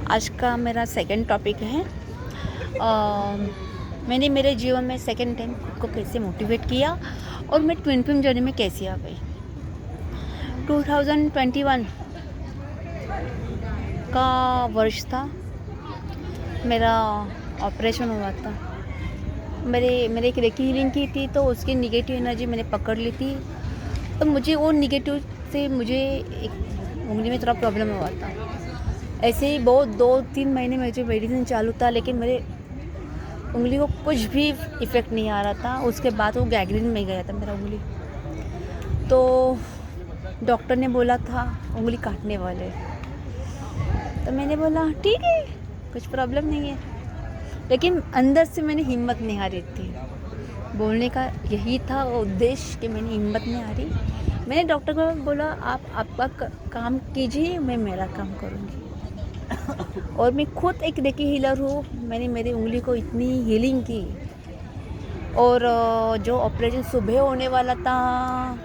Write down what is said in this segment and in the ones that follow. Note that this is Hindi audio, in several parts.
आज का मेरा सेकंड टॉपिक है। मैंने मेरे जीवन में सेकंड टाइम खुद को कैसे मोटिवेट किया और मैं ट्विन फिल्म जर्नी में कैसे आ गई। 2021 का वर्ष था। मेरा ऑपरेशन हुआ था। मेरे एक रेकी हीलिंग की थी, तो उसकी निगेटिव एनर्जी मैंने पकड़ ली थी। तो मुझे वो निगेटिव से मुझे एक उंगली में थोड़ा प्रॉब्लम हुआ था। ऐसे ही बहुत 2-3 महीने में जो मेडिसिन चालू था, लेकिन मेरे उंगली को कुछ भी इफ़ेक्ट नहीं आ रहा था। उसके बाद वो गैंग्रीन में गया था मेरा उंगली। तो डॉक्टर ने बोला था उंगली काटने वाले। तो मैंने बोला ठीक है, कुछ प्रॉब्लम नहीं है। लेकिन अंदर से मैंने हिम्मत नहीं हारी थी। बोलने का यही था उद्देश्य कि मैंने हिम्मत नहीं हारी। मैंने डॉक्टर को बोला आप आपका काम कीजिए, मैं मेरा काम करूँगी। और मैं खुद एक रेकी हीलर हूँ। मैंने मेरी उंगली को इतनी हीलिंग की। और जो ऑपरेशन सुबह होने वाला था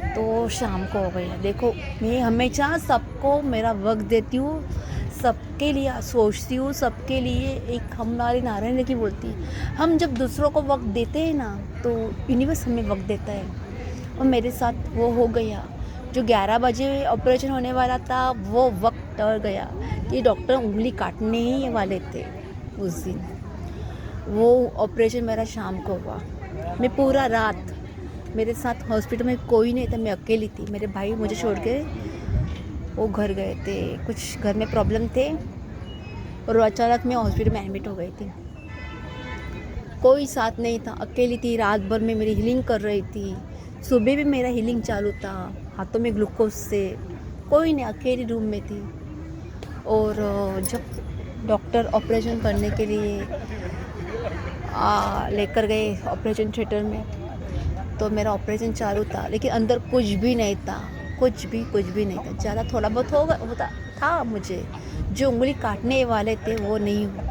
तो शाम को हो गया। देखो, मैं हमेशा सबको मेरा वक्त देती हूँ, सबके लिए सोचती हूँ, सबके लिए। एक हमारी नारायण रेकी बोलती है, हम जब दूसरों को वक्त देते हैं ना, तो यूनिवर्स हमें वक्त देता है। और मेरे साथ वो हो गया। जो 11 बजे ऑपरेशन होने वाला था, वो वक्त टल गया कि डॉक्टर उंगली काटने ही वाले थे उस दिन। वो ऑपरेशन मेरा शाम को हुआ। मैं पूरा रात, मेरे साथ हॉस्पिटल में कोई नहीं था, मैं अकेली थी। मेरे भाई मुझे छोड़ के वो घर गए थे, कुछ घर में प्रॉब्लम थे। और अचानक मैं हॉस्पिटल में एडमिट हो गई थी। कोई साथ नहीं था, अकेली थी। रात भर में मेरी हीलिंग कर रही थी। सुबह भी मेरा हीलिंग चालू था, हाथों में ग्लूकोज से। कोई नहीं, अकेली रूम में थी। और जब डॉक्टर ऑपरेशन करने के लिए लेकर गए ऑपरेशन थिएटर में, तो मेरा ऑपरेशन चालू था, लेकिन अंदर कुछ भी नहीं था। कुछ भी नहीं था। ज़्यादा थोड़ा बहुत होता था मुझे। जो उंगली काटने वाले थे वो नहीं हुआ,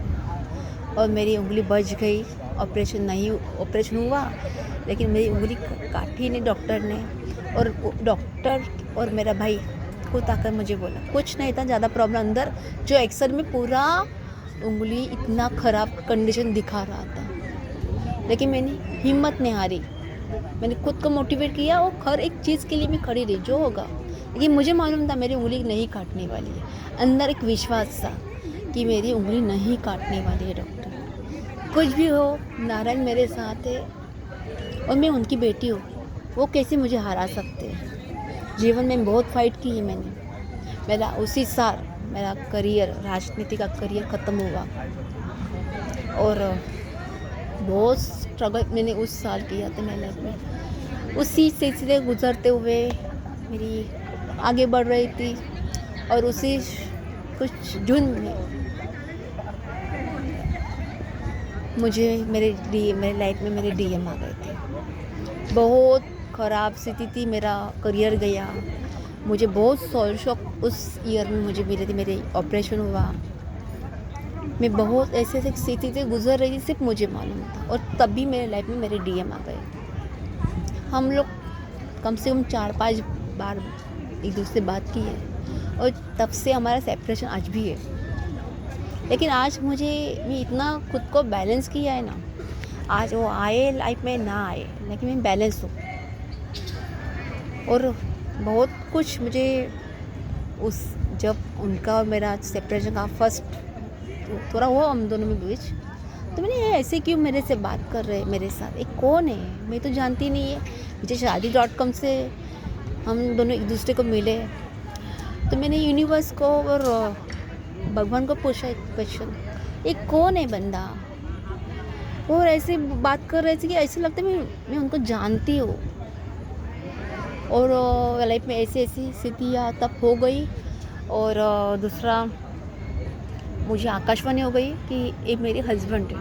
और मेरी उंगली बच गई। ऑपरेशन हुआ, लेकिन मेरी उंगली काटी नहीं डॉक्टर ने। और डॉक्टर और मेरा भाई खुद आकर मुझे बोला कुछ नहीं था, ज़्यादा प्रॉब्लम अंदर। जो एक्सरे में पूरा उंगली इतना ख़राब कंडीशन दिखा रहा था, लेकिन मैंने हिम्मत नहीं हारी। मैंने खुद को मोटिवेट किया और हर एक चीज़ के लिए मैं खड़ी रही, जो होगा। लेकिन मुझे मालूम था मेरी उंगली नहीं काटने वाली है। अंदर एक विश्वास था कि मेरी उंगली नहीं काटने वाली है डॉक्टर। कुछ भी हो, नारायण मेरे साथ है और मैं उनकी बेटी हूँ। वो कैसे मुझे हरा सकते हैं। जीवन में बहुत फाइट की है मैंने। मेरा उसी साल मेरा करियर, राजनीति का करियर ख़त्म हुआ। और बहुत स्ट्रगल मैंने उस साल किया था मेरी लाइफ में। उसी सिलसिले गुजरते हुए मेरी आगे बढ़ रही थी। और उसी कुछ जून में मुझे मेरे लाइफ में मेरे डीएम आ गए थे। बहुत ख़राब स्थिति थी, मेरा करियर गया। मुझे बहुत सोल शॉक उस ईयर में मुझे मिले थे। मेरे ऑपरेशन हुआ, मैं बहुत ऐसे स्थिति से गुजर रही थी, सिर्फ मुझे मालूम था। और तभी मेरे लाइफ में मेरे डीएम आ गए। हम लोग कम से कम 4-5 बार एक दूसरे से बात की है, और तब से हमारा सेपरेशन आज भी है। लेकिन आज मैं इतना खुद को बैलेंस किया है ना। आज वो आए लाइफ में ना आए, लेकिन मैं बैलेंस हूँ। और बहुत कुछ मुझे जब उनका और मेरा सेपरेशन का फर्स्ट थोड़ा हुआ हम दोनों में बीच, तो मैंने ये ऐसे क्यों मेरे से बात कर रहे मेरे साथ, एक कौन है, मैं तो जानती नहीं है। मुझे शादी.com से हम दोनों एक दूसरे को मिले। तो मैंने यूनिवर्स को और भगवान को पूछा एक क्वेश्चन, एक कौन है बंदा। और ऐसे बात कर रहे थे कि ऐसे लगता है मैं उनको जानती हूँ। और लाइफ में ऐसी स्थितियाँ तब हो गई। और दूसरा, मुझे आकाशवाणी हो गई कि ये मेरे हस्बैंड है।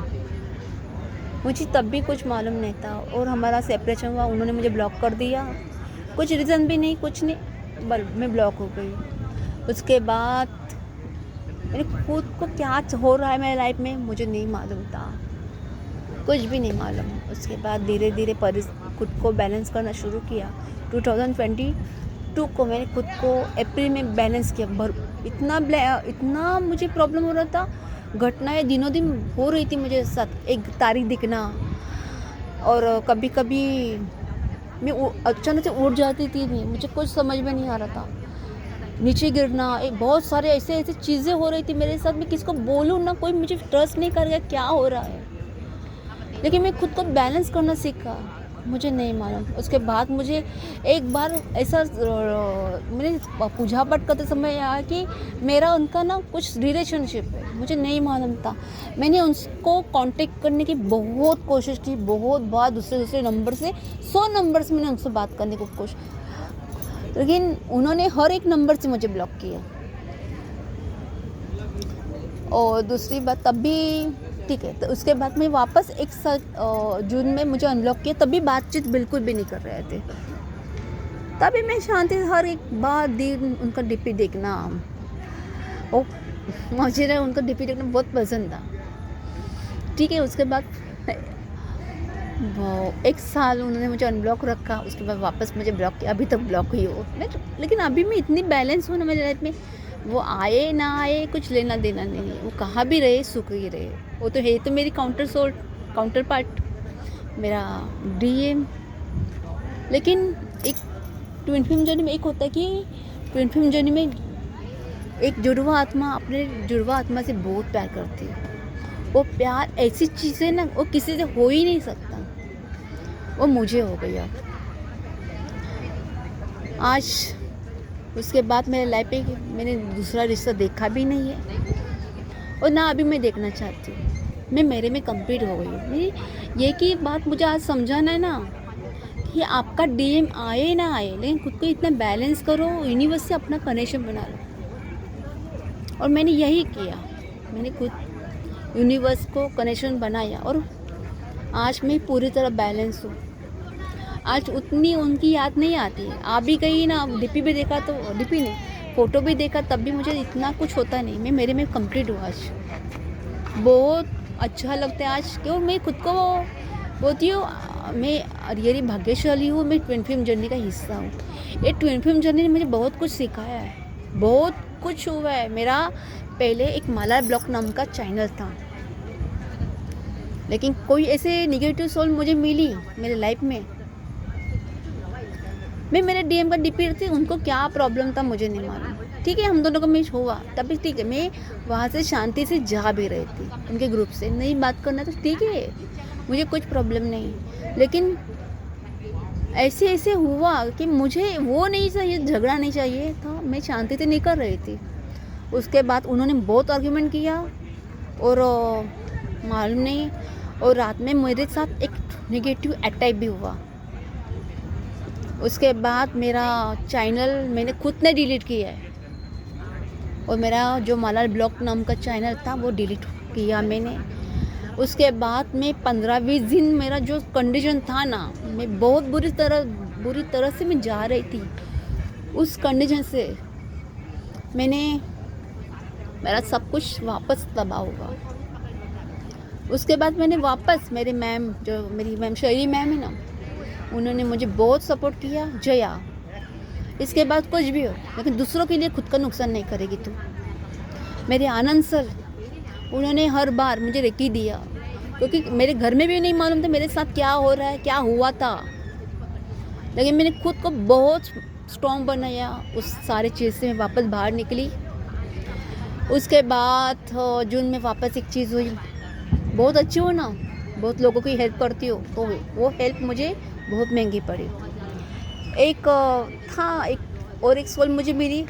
मुझे तब भी कुछ मालूम नहीं था। और हमारा सेपरेशन हुआ, उन्होंने मुझे ब्लॉक कर दिया। कुछ रीज़न भी नहीं, कुछ नहीं, मैं ब्लॉक हो गई। उसके बाद मैंने खुद को क्या हो रहा है मेरी लाइफ में मुझे नहीं मालूम था, कुछ भी नहीं मालूम। उसके बाद धीरे धीरे खुद को बैलेंस करना शुरू किया। 2022 22 को मैंने खुद को अप्रैल में बैलेंस किया। इतना मुझे प्रॉब्लम हो रहा था, घटनाएँ दिनों दिन हो रही थी मेरे साथ। एक तारीख दिखना और कभी-कभी मैं अचानक से उठ जाती थी भी, मुझे कुछ समझ में नहीं आ रहा था। नीचे गिरना, बहुत सारे ऐसे-ऐसे चीज़ें हो रही थी मेरे साथ, मैं किसको बोलूँ ना, कोई मुझे ट्रस्ट नहीं करेगा क्या हो रहा है। लेकिन मैं खुद को बैलेंस करना सीखा, मुझे नहीं मालूम। उसके बाद मुझे एक बार ऐसा मैंने पूजा पाठ करते समय आया कि मेरा उनका ना कुछ रिलेशनशिप है, मुझे नहीं मालूम था। मैंने उसको कांटेक्ट करने की बहुत कोशिश की, बहुत बार दूसरे नंबर से 100 नंबर से मैंने उनसे बात करने की कोशिश, लेकिन उन्होंने हर एक नंबर से मुझे ब्लॉक किया। और दूसरी बात तब भी ठीक है, तो उसके बाद में वापस एक साल जून में मुझे अनब्लॉक किया, तभी बातचीत बिल्कुल भी नहीं कर रहे थे। तभी मैं शांति से हर एक बार दिन उनका डीपी देखना, ओ मुझे ना उनका डीपी देखना बहुत पसंद था। ठीक है, उसके बाद वो एक साल उन्होंने मुझे अनब्लॉक रखा, उसके बाद वापस मुझे ब्लॉक किया, अभी तक ब्लॉक ही हो मैं। लेकिन अभी मैं इतनी बैलेंस हूँ ना मेरी लाइफ में, वो आए ना आए कुछ लेना देना नहीं है, वो कहाँ भी रहे सुख ही रहे। वो तो है तो मेरी काउंटर पार्ट, मेरा डीएम। लेकिन एक ट्विन फिल्म जर्नी में एक होता है कि ट्विन फिल्म जर्नी में एक जुड़वा आत्मा अपने जुड़वा आत्मा से बहुत प्यार करती है। वो प्यार ऐसी चीज़ है ना, वो किसी से हो ही नहीं सकता, वो मुझे हो गया आज। उसके बाद मेरे लाइफ पे मैंने दूसरा रिश्ता देखा भी नहीं है और ना अभी मैं देखना चाहती हूँ। मैं मेरे में कंप्लीट हो गई हूँ। ये की बात मुझे आज समझाना है ना कि आपका डीएम आए ना आए, लेकिन खुद को इतना बैलेंस करो, यूनिवर्स से अपना कनेक्शन बना लो। और मैंने यही किया, मैंने खुद यूनिवर्स को कनेक्शन बनाया और आज मैं पूरी तरह बैलेंस हूँ। आज उतनी उनकी याद नहीं आती है। आप भी कहीं ना डीपी भी देखा तो डीपी नहीं, फ़ोटो भी देखा तब भी मुझे इतना कुछ होता नहीं। मैं मेरे में कंप्लीट हूँ आज, बहुत अच्छा लगता है आज। क्यों मैं खुद को बोलती हूँ मैं रियली भाग्यशाली हूँ, मैं ट्विन फिल्म जर्नी का हिस्सा हूँ। ये ट्विन फिल्म जर्नी ने मुझे बहुत कुछ सिखाया है, बहुत कुछ हुआ है। मेरा पहले एक माला ब्लॉग नाम का चैनल था, लेकिन कोई ऐसे निगेटिव सोल मुझे मिली मेरे लाइफ में। मैं मेरे डीएम का डीपी रखती, उनको क्या प्रॉब्लम था मुझे नहीं मालूम। ठीक है, हम दोनों का मैच हुआ तभी ठीक है, मैं वहाँ से शांति से जा भी रही थी। उनके ग्रुप से नहीं बात करना तो ठीक है, मुझे कुछ प्रॉब्लम नहीं। लेकिन ऐसे हुआ कि मुझे वो नहीं चाहिए, झगड़ा नहीं चाहिए था, मैं शांति से नहीं कर रही थी। उसके बाद उन्होंने बहुत आर्ग्यूमेंट किया और मालूम नहीं, और रात में मेरे साथ एक नेगेटिव अटैक भी हुआ। उसके बाद मेरा चैनल मैंने खुद ने डिलीट किया है और मेरा जो माला ब्लॉग नाम का चैनल था वो डिलीट किया मैंने। उसके बाद में 15-20 दिन मेरा जो कंडीशन था ना, मैं बहुत बुरी तरह से मैं जा रही थी। उस कंडीशन से मेरा सब कुछ वापस तबाह हुआ। उसके बाद मैंने वापस मेरी मैम शैली मैम है ना, उन्होंने मुझे बहुत सपोर्ट किया। जया, इसके बाद कुछ भी हो लेकिन दूसरों के लिए खुद का नुकसान नहीं करेगी तू। मेरे आनंद सर, उन्होंने हर बार मुझे रेकी दिया, क्योंकि मेरे घर में भी नहीं मालूम था मेरे साथ क्या हो रहा है, क्या हुआ था। लेकिन मैंने खुद को बहुत स्ट्रॉन्ग बनाया, उस सारे चीज़ से मैं वापस बाहर निकली। उसके बाद जून में वापस एक चीज़ हुई, बहुत अच्छी हो ना, बहुत लोगों की हेल्प करती हो, तो वो हेल्प मुझे बहुत महंगी पड़ी। एक सोल मुझे मिली,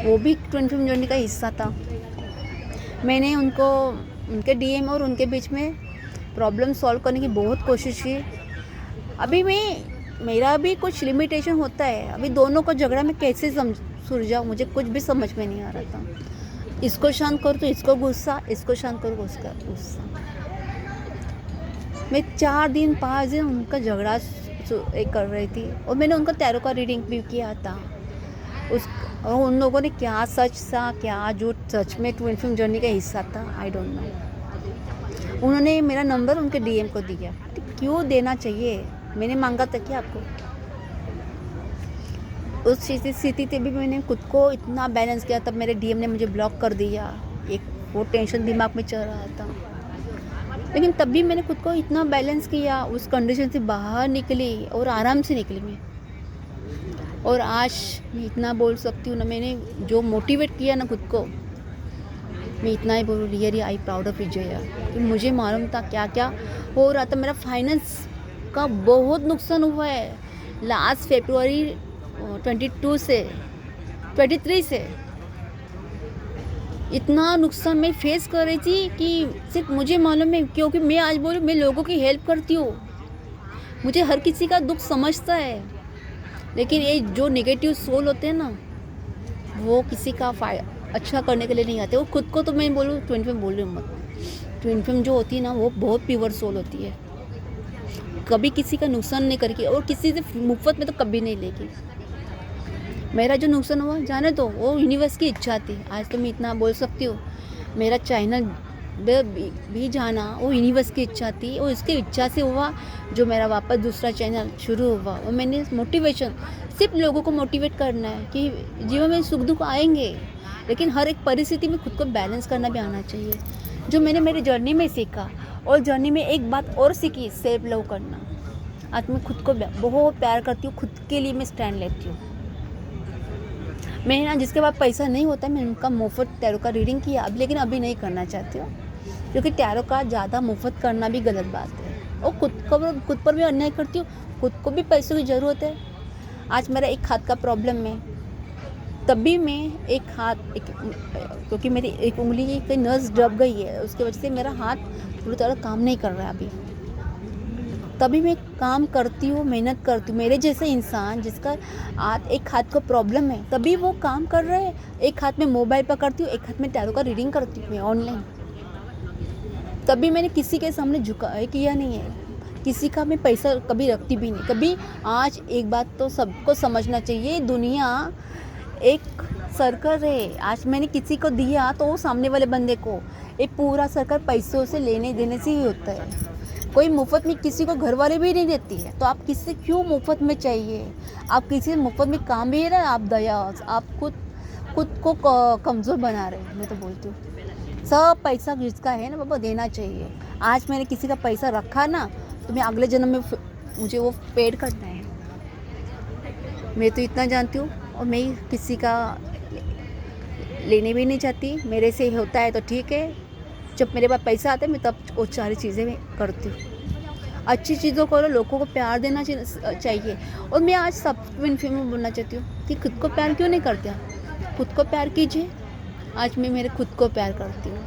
वो भी ट्विन फिल्म जर्नी का हिस्सा था। मैंने उनके डीएम और उनके बीच में प्रॉब्लम सॉल्व करने की बहुत कोशिश की। अभी मेरा भी कुछ लिमिटेशन होता है, अभी दोनों का झगड़ा मैं कैसे सुलझाऊँ, मुझे कुछ भी समझ में नहीं आ रहा था। इसको शांत करो तो इसको गुस्सा, इसको शांत करो उसका गुस्सा। मैं 4 दिन 5 दिन उनका झगड़ा कर रही थी और मैंने उनका टैरो का रीडिंग भी किया था। और उन लोगों ने क्या सच था क्या झूठ, सच में ट्विन फिल्म जर्नी का हिस्सा था, आई डोंट नो। उन्होंने मेरा नंबर उनके डीएम को दिया, क्यों देना चाहिए, मैंने मांगा था क्या आपको? उस स्थिति से भी मैंने खुद को इतना बैलेंस किया, तब मेरे डीएम ने मुझे ब्लॉक कर दिया। एक वो टेंशन दिमाग में चल रहा था, लेकिन तब भी मैंने खुद को इतना बैलेंस किया, उस कंडीशन से बाहर निकली और आराम से निकली मैं। और आज मैं इतना बोल सकती हूँ ना, मैंने जो मोटिवेट किया ना खुद को, मैं इतना ही बोलूँ, really I proud of Vijaya. कि मुझे मालूम था क्या क्या हो रहा था। मेरा फाइनेंस का बहुत नुकसान हुआ है लास्ट फरवरी 22 से 23 से। इतना नुकसान मैं फेस कर रही थी कि सिर्फ मुझे मालूम है, क्योंकि मैं आज बोलूँ, मैं लोगों की हेल्प करती हूँ, मुझे हर किसी का दुख समझता है। लेकिन ये जो नेगेटिव सोल होते हैं ना, वो किसी का अच्छा करने के लिए नहीं आते। वो खुद को, तो मैं बोलूँ, ट्विन फ्लेम बोल रही हूँ मत, ट्विन फ्लेम जो होती है ना, वो बहुत प्योर सोल होती है, कभी किसी का नुकसान नहीं करेगी और किसी से मुफ्त में तो कभी नहीं लेगी। मेरा जो नुकसान हुआ, जाने दो, वो यूनिवर्स की इच्छा थी। आज तो मैं इतना बोल सकती हूँ, मेरा चैनल भी जाना वो यूनिवर्स की इच्छा थी, और इसकी इच्छा से हुआ जो मेरा वापस दूसरा चैनल शुरू हुआ। और मैंने मोटिवेशन, सिर्फ लोगों को मोटिवेट करना है कि जीवन में सुख दुख आएंगे, लेकिन हर एक परिस्थिति में खुद को बैलेंस करना भी आना चाहिए, जो मैंने मेरी जर्नी में सीखा। और जर्नी में एक बात और सीखी, सेल्फ लव करना। आज मैं खुद को बहुत प्यार करती हूँ, खुद के लिए मैं स्टैंड लेती हूँ। मैं ना, जिसके पास पैसा नहीं होता, मैं उनका मुफ्त टैरो का रीडिंग किया अब, लेकिन अभी नहीं करना चाहती हूँ, क्योंकि टैरो का ज़्यादा मुफ्त करना भी गलत बात है। और खुद पर भी अन्याय करती हूँ, खुद को भी पैसों की ज़रूरत है। आज मेरा एक हाथ का प्रॉब्लम है, तब भी मैं क्योंकि मेरी एक उंगली की नस दब गई है, उसकी वजह से मेरा हाथ पूरी तरह काम नहीं कर रहा है अभी। तभी मैं काम करती हूँ, मेहनत करती हूँ। मेरे जैसे इंसान जिसका एक हाथ का प्रॉब्लम है, तभी वो काम कर रहे हैं। एक हाथ में मोबाइल पकड़ती हूँ, एक हाथ में टैरो का रीडिंग करती हूँ मैं ऑनलाइन। तभी मैंने किसी के सामने किया नहीं है, किसी का मैं पैसा कभी रखती भी नहीं कभी। आज एक बात तो सबको समझना चाहिए, दुनिया एक सर्कल है। आज मैंने किसी को दिया तो वो सामने वाले बंदे को, एक पूरा सर्कल पैसों से लेने देने से ही होता है। कोई मुफ्त में किसी को घर वाले भी नहीं देती है, तो आप किससे क्यों मुफ्त में चाहिए? आप किसी से मुफ्त में काम भी है ना, आप दया, आप खुद को कमज़ोर बना रहे हैं। मैं तो बोलती हूँ, सब पैसा जिसका है ना बाबा, देना चाहिए। आज मैंने किसी का पैसा रखा ना, तो मैं अगले जन्म में मुझे वो पेड करना है। मैं तो इतना जानती हूँ, और मैं किसी का लेने भी नहीं चाहती। मेरे से होता है तो ठीक है, जब मेरे पास पैसा आता है मैं तब वो सारी चीज़ें मैं करती हूँ। अच्छी चीज़ों को, लोगों को प्यार देना चाहिए। और मैं आज सब ट्विन फ्लेम में बोलना चाहती हूँ कि खुद को प्यार क्यों नहीं करते आप? खुद को प्यार कीजिए। आज मैं मेरे खुद को प्यार करती हूँ,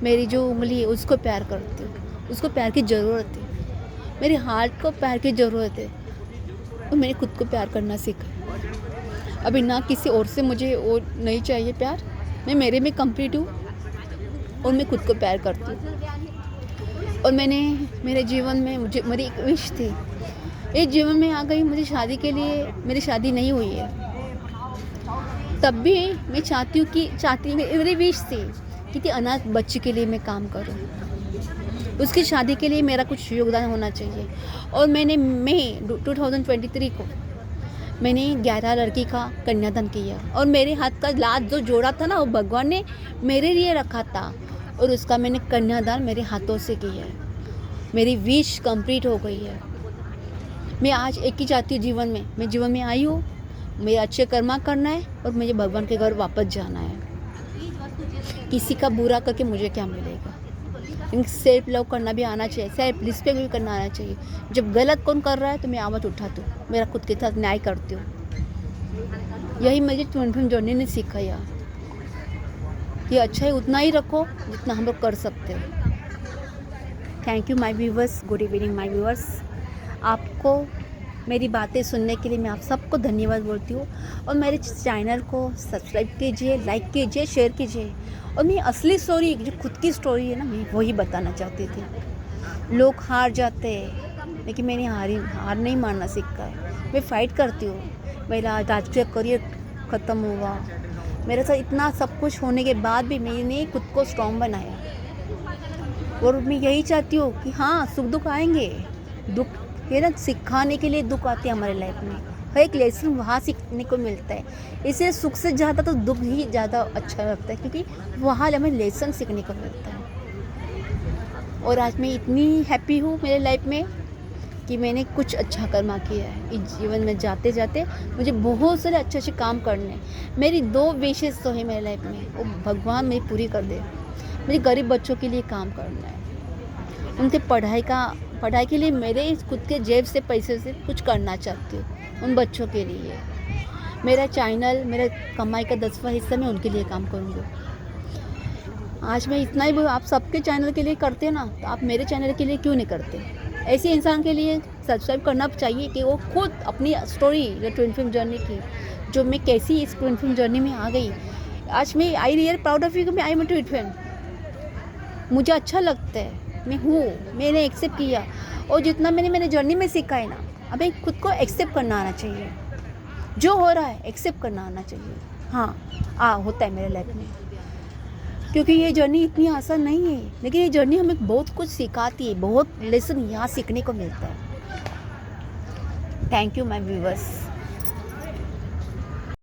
मेरी जो उंगली है उसको प्यार करती हूँ, उसको प्यार की ज़रूरत है। मेरे हार्ट को प्यार की ज़रूरत है, और मैंने खुद को प्यार करना सीखा। अभी ना किसी और से मुझे और नहीं चाहिए प्यार, मैं मेरे में कंप्लीट हूँ, और मैं खुद को प्यार करती हूँ। और मैंने मेरे जीवन में, मेरी एक विश थी, इस जीवन में आ गई। मुझे शादी के लिए, मेरी शादी नहीं हुई है, तब भी मैं चाहती मेरी विश थी कि अनाथ बच्चे के लिए मैं काम करूँ, उसकी शादी के लिए मेरा कुछ योगदान होना चाहिए। और मैंने मई 2023 को मैंने 11 लड़की का कन्यादान किया, और मेरे हाथ का लात जो जोड़ा था ना, वो भगवान ने मेरे लिए रखा था, और उसका मैंने कन्यादान मेरे हाथों से किया है। मेरी विश कंप्लीट हो गई है। मैं आज एक ही चाहती हूँ जीवन में, मैं जीवन में आई हूँ, मेरे अच्छे कर्मा करना है, और मुझे भगवान के घर वापस जाना है। किसी का बुरा करके मुझे क्या मिलेगा? सेल्फ लव करना भी आना चाहिए, सेल्फ रिस्पेक्ट भी करना आना चाहिए। जब गलत कौन कर रहा है तो मैं आवाज़ उठाती हूँ, मेरा खुद के साथ न्याय करती हूँ। यही मुझे ट्विन फ्लेम जर्नी ने सिखाया कि अच्छा ही उतना ही रखो जितना हम लोग कर सकते हैं। Thank you my viewers, good evening my viewers. आपको मेरी बातें सुनने के लिए मैं आप सबको धन्यवाद बोलती हूँ, और मेरे चैनल को सब्सक्राइब कीजिए, लाइक कीजिए, शेयर कीजिए। और मैं असली स्टोरी, जो खुद की स्टोरी है ना, मैं वही बताना चाहती थी। लोग हार जाते हैं, लेकिन मैंने हार नहीं मानना सीखा है। मैं फ़ाइट करती हूँ। मेरा राजकीय करियर ख़त्म हुआ, मेरे साथ इतना सब कुछ होने के बाद भी मैंने खुद को स्ट्रॉन्ग बनाया। और मैं यही चाहती हूँ कि हाँ, सुख दुख आएंगे, दुख ये ना सिखाने के लिए दुख आते हैं हमारे लाइफ में। हर एक लेसन वहाँ सीखने को मिलता है। इसलिए सुख से ज़्यादा तो दुख ही ज़्यादा अच्छा लगता है, क्योंकि वहाँ हमें लेसन सीखने को मिलता है। और आज मैं इतनी हैप्पी हूँ मेरे लाइफ में कि मैंने कुछ अच्छा कर्मा किया है। इस जीवन में जाते जाते मुझे बहुत सारे अच्छे अच्छे काम करने हैं। मेरी 2 विशेष तो है मेरे लाइफ में, वो भगवान मेरी पूरी कर दे। मुझे गरीब बच्चों के लिए काम करना है, उनके पढ़ाई के लिए मेरे खुद के जेब से पैसे से कुछ करना चाहती हूँ उन बच्चों के लिए। मेरा चैनल, मेरा कमाई का 10वां हिस्सा मैं उनके लिए काम करूँगी। आज मैं इतना ही आप सबके चैनल के लिए करते हैं ना, तो आप मेरे चैनल के लिए क्यों नहीं करते? ऐसे इंसान के लिए सब्सक्राइब करना चाहिए कि वो खुद अपनी स्टोरी जो ट्विन फिल्म जर्नी की, जो मैं कैसी इस ट्विन फिल्म जर्नी में आ गई। आज मैं I real proud of you कि मैं आई एम ट्विन फिल्म। मुझे अच्छा लगता है, मैं हूँ, मैंने एक्सेप्ट किया। और जितना मैंने मेरे जर्नी में सीखा है ना, हमें खुद को एक्सेप्ट करना आना चाहिए। जो हो रहा है एक्सेप्ट करना आना चाहिए। हाँ, होता है मेरे लाइफ में, क्योंकि ये जर्नी इतनी आसान नहीं है, लेकिन ये जर्नी हमें बहुत कुछ सिखाती है, बहुत लेसन यहाँ सीखने को मिलता है। Thank you my viewers.